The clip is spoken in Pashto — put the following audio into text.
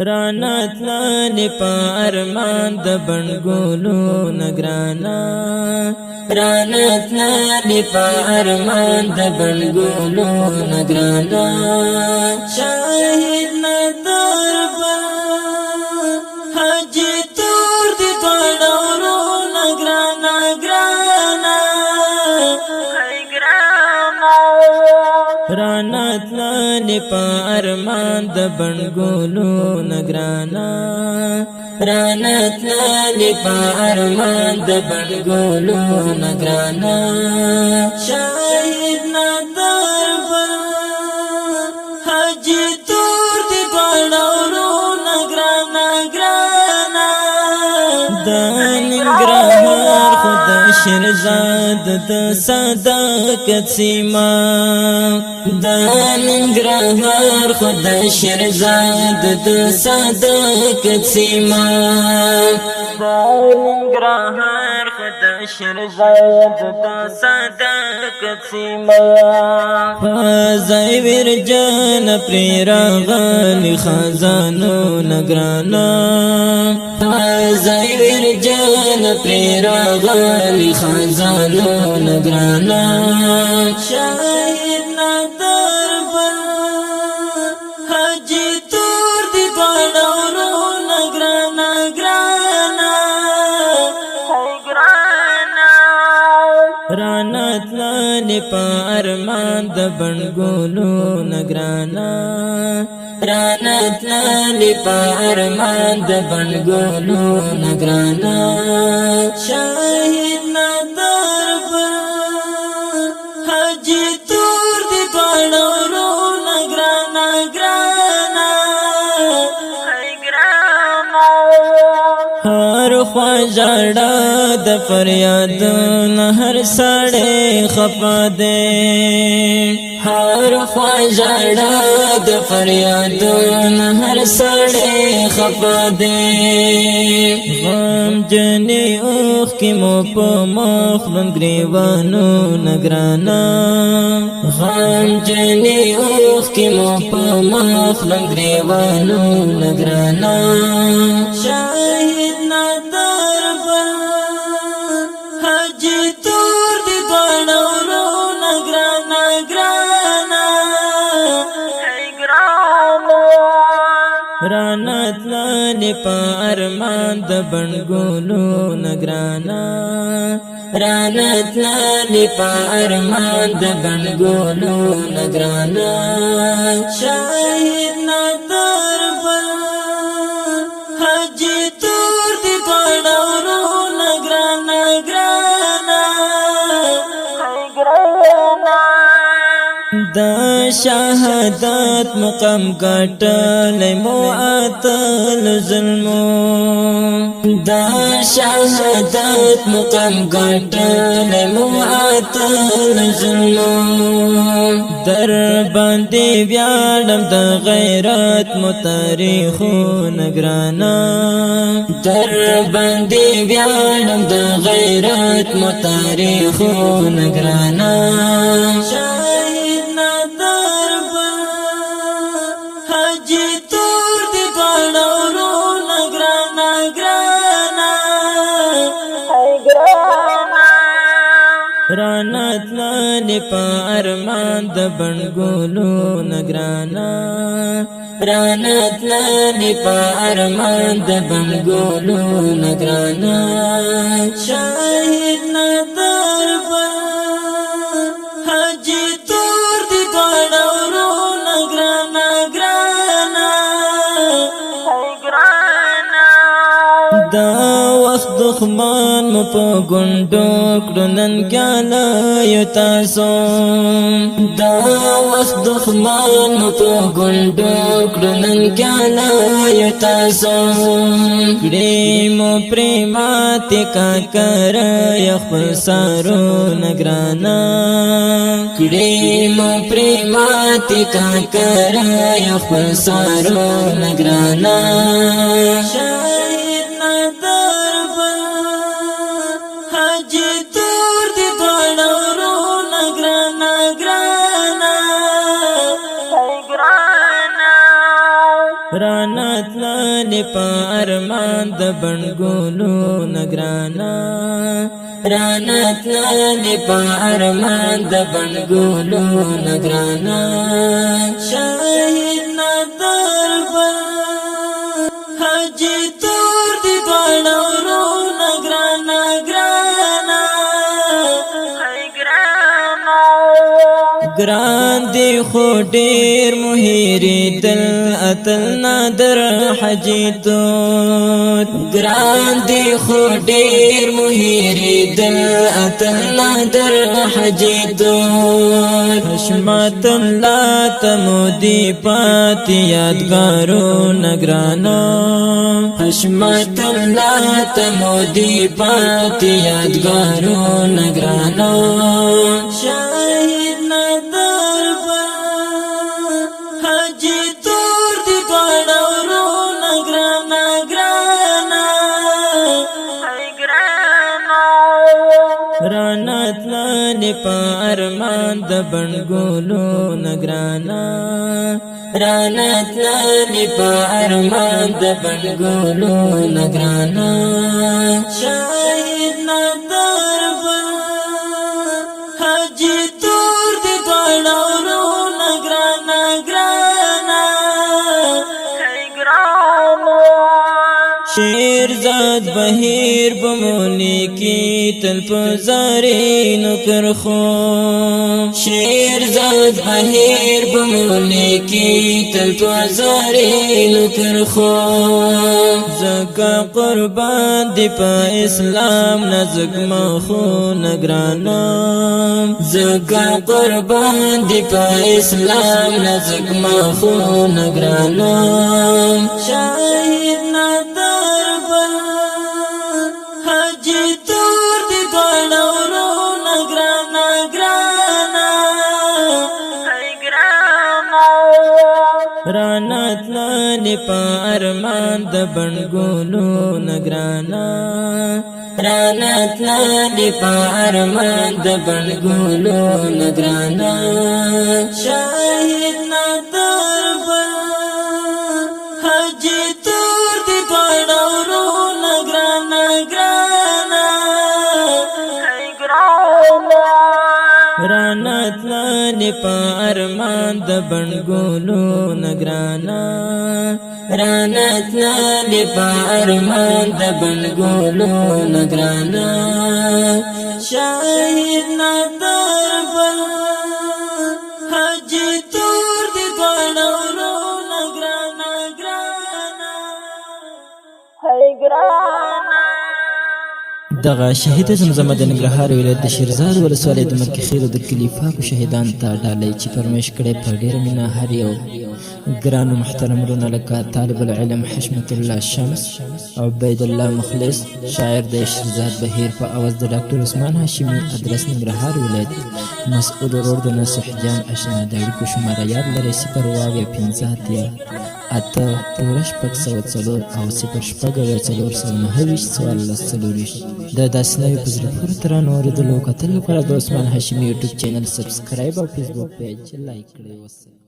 رانات لالی پا ارمان د بنگولو نگرانا رانات لالی پا ارمان د بنگولو نگرانا شاہد ندار با حج تور دی دوڑورو نگرانا گرانا رانات لالی پا ارمان د بنگولو نگرانا رانات لالی پا ارمان د بنگولو نگرانا شاہد ندار با حج تور دی دوڑورو نگرانا گرانا دانگرهار خود شرزاد د صداقت سیما دانگرهار خود شرزاد د صداقت سیما دانگرهار خود شرزاد د صداقت سیما فازای ورجان پریرا غالی خزانو نگرانا فازای ورجان پریرا غالی خزانو نگرانا شاہد ندار با حج تور دی دوڑورو نگرانا گرانا رانات لالی پا ارمان د بنگولو نگرانا رانات لالی پا ارمان د بنگولو نگرانا شاہد ندار با حج تور دی دوڑورو نگرانا گرانا ہر خواجاڑا د فریادون ہر ساڑے خفا دے ہر خواجاڑا د فریادون ہر ساڑے خفا دے غم جنی اوخ کی مو پا مخلن گریوانو نگرانا غم جنی اوخ کی مو پا مخلن گریوانو نگرانا شاہد ندار با حج تور دی دوڑورو نگرانا گرانا رانات لالی پا ارمان د بنگولو نگرانا رانات لالی پا ارمان د بنگولو نگرانا شاہد ندار با حج تور دی دوڑورو نگرانا گرانا دا شہادت مقام گٹل معطل ظلمو دا شہادت مقام گٹل معطل ظلمو در باندې ویاړم د غیرت متاریخو نگرانا در باندې ویاړم د غیرت متاریخو نگرانا شاہد ندار با حج تور دی دوڑورو نگرانا گرانا رانات لالی پا ارمان د بنگولو نگرانا رانات لالی پا ارمان د بنگولو نگرانا شاہد ندار با حج تور دی دوڑورو نگرانا گرانا دا وقت دخمان مو پا گنڈو کرنن کالا یو تاسو دا وقت دخمان مو پا گنڈو کرنن کالا یو تاسو کریمو پریماتی کاکر یخپل سارو نگرانا کریمو پریماتی کاکر یخپل سارو نگرانا شاہد ندار با حج تور دی دوڑورو نگرانا گرانا رانات تلالې په ارمان د بڼګولو نګرانا رانا تلالې په ارمان د بڼګولو نګرانا شاهد نادر بل حاجی تور دی دواړه ورونه ګرانا ګرانا ګران دی خو ډېر مهېرېدل اتل نادر حاجي تور ګران دی خو ډېر مهېرېدل اتل نادر حاجي تور حشمت الله ته مو دي پاتې یادګارونه ګرانو حشمت الله ته مو دي پاتې یادګارونه ګرانو شاهد نادر بل حاجي تور دی دواړه ورونه ګرانا ګرانا رانا تلالې په ارمان د بڼګولو نګرانا رانا تلالې په ارمان د بڼګولو نګرانا شاهد نادر بل حاجي تور دی دواړه ورونه ګرانا ګرانا شیر زاد بهیر بمولی کی تل پزارینو کرخو شیر زاد بهیر بمولی کی تل پزارینو کرخو زکا قربان دی پا اسلام نزک مخو نگرانا زکا قربان دی پا اسلام نزک مخو نگرانا شاهد نادر بل حاجی تور دی دواړه ورونه ګرانا ګرانا رانا تلالې په ارمان د بڼګولو نګرانا رانا تلالې په ارمان د بڼګولو نګرانا شاهد نادر بل حاجي تور دی دواړه ورونه ګرانا ګرانا رانا تلالې په ارمان د بڼګولو نګرانا رانا تلالې په ارمان د بڼګولو نګرانا شاهد نادر بل حاجي تور دی دواړه ورونه ګرانا ګرانا دغه شهید زمزمه د ننګرهار ولایت د شیرزاد ولسوالۍ د مکې خیلو د کلي پاکو شهیدانو ته ډالۍ چې فرمایش کړی په ډېره مینه هر یو ګرانو محترم وروڼه لکه طالب العلم حشمت الله شمس عبید الله مخلص شاعر د شیرزاد بهیر په اواز د ډاکټر عثمان هاشمي ادرس ننګرهار ولایت مسعود ورور د نصح جان اشنا د اړیکو شماره یاد لرئ 0 15 اته پورش پک 104 او 0 شپږ 429 د داسې نوې په زړه پورې ترانو اورېدلو او کتلو لپاره د عثمان هاشمي یوټیوب چینل سبسکرایب او فیسبوک پیج لایک کړئ.